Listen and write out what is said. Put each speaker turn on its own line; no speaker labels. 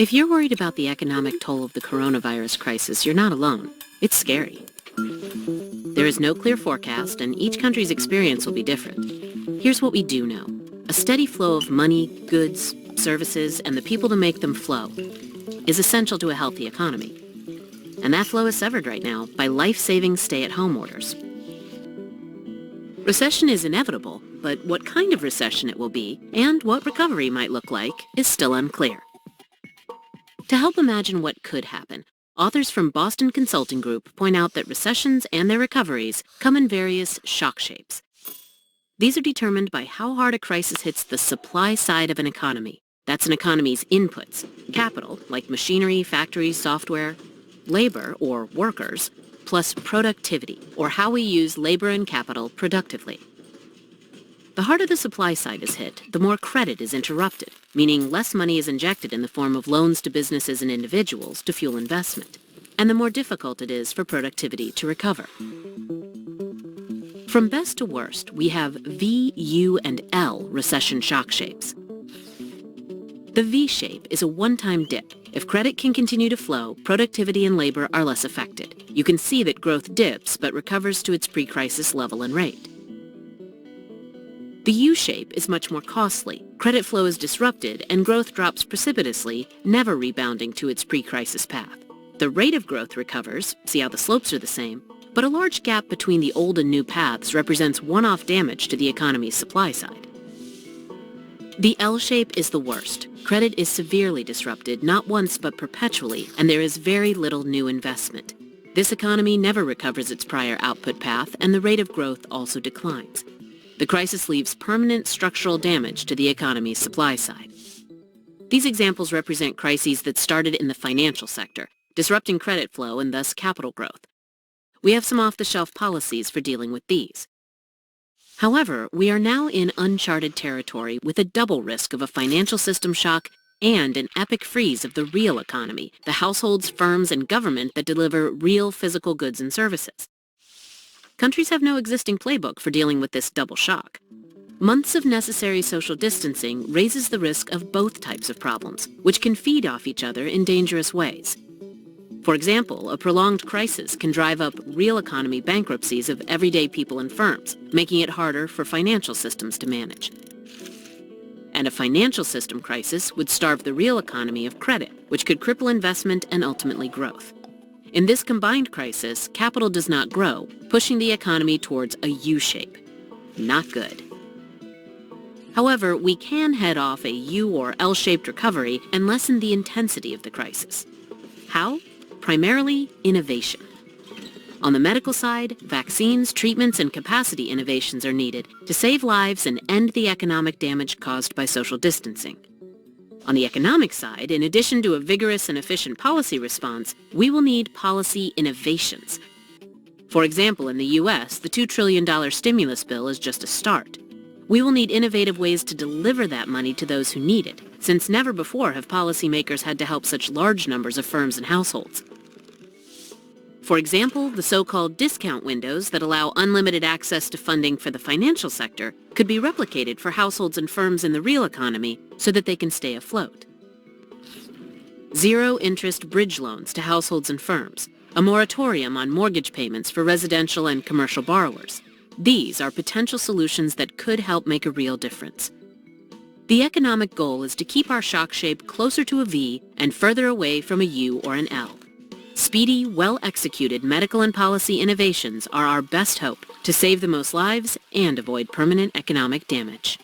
If you're worried about the economic toll of the coronavirus crisis, you're not alone. It's scary. There is no clear forecast, and each country's experience will be different. Here's what we do know. A steady flow of money, goods, services, and the people to make them flow is essential to a healthy economy. And that flow is severed right now by life-saving stay-at-home orders. Recession is inevitable, but what kind of recession it will be and what recovery might look like is still unclear. To help imagine what could happen, authors from Boston Consulting Group point out that recessions and their recoveries come in various shock shapes. These are determined by how hard a crisis hits the supply side of an economy. That's an economy's inputs, capital, like machinery, factories, software, labor, or workers, plus productivity, or how we use labor and capital productively. The harder the supply side is hit, the more credit is interrupted, meaning less money is injected in the form of loans to businesses and individuals to fuel investment, and the more difficult it is for productivity to recover. From best to worst, we have V, U, and L recession shock shapes. The V shape is a one-time dip. If credit can continue to flow, productivity and labor are less affected. You can see that growth dips but recovers to its pre-crisis level and rate. The U-shape is much more costly. Credit flow is disrupted and growth drops precipitously, never rebounding to its pre-crisis path. The rate of growth recovers, see how the slopes are the same, but a large gap between the old and new paths represents one-off damage to the economy's supply side. The L-shape is the worst. Credit is severely disrupted, not once but perpetually, and there is very little new investment. This economy never recovers its prior output path, and the rate of growth also declines. The crisis leaves permanent structural damage to the economy's supply side. These examples represent crises that started in the financial sector, disrupting credit flow and thus capital growth. We have some off-the-shelf policies for dealing with these. However, we are now in uncharted territory with a double risk of a financial system shock and an epic freeze of the real economy, the households, firms, and government that deliver real physical goods and services. Countries have no existing playbook for dealing with this double shock. Months of necessary social distancing raises the risk of both types of problems, which can feed off each other in dangerous ways. For example, a prolonged crisis can drive up real economy bankruptcies of everyday people and firms, making it harder for financial systems to manage. And a financial system crisis would starve the real economy of credit, which could cripple investment and ultimately growth. In this combined crisis, capital does not grow, pushing the economy towards a U-shape. Not good. However, we can head off a U or L-shaped recovery and lessen the intensity of the crisis. How? Primarily, innovation. On the medical side, vaccines, treatments, and capacity innovations are needed to save lives and end the economic damage caused by social distancing. On the economic side, in addition to a vigorous and efficient policy response, we will need policy innovations. For example, in the U.S., the $2 trillion stimulus bill is just a start. We will need innovative ways to deliver that money to those who need it, since never before have policymakers had to help such large numbers of firms and households. For example, the so-called discount windows that allow unlimited access to funding for the financial sector could be replicated for households and firms in the real economy so that they can stay afloat. Zero-interest bridge loans to households and firms, a moratorium on mortgage payments for residential and commercial borrowers. These are potential solutions that could help make a real difference. The economic goal is to keep our shock shape closer to a V and further away from a U or an L. Speedy, well-executed medical and policy innovations are our best hope to save the most lives and avoid permanent economic damage.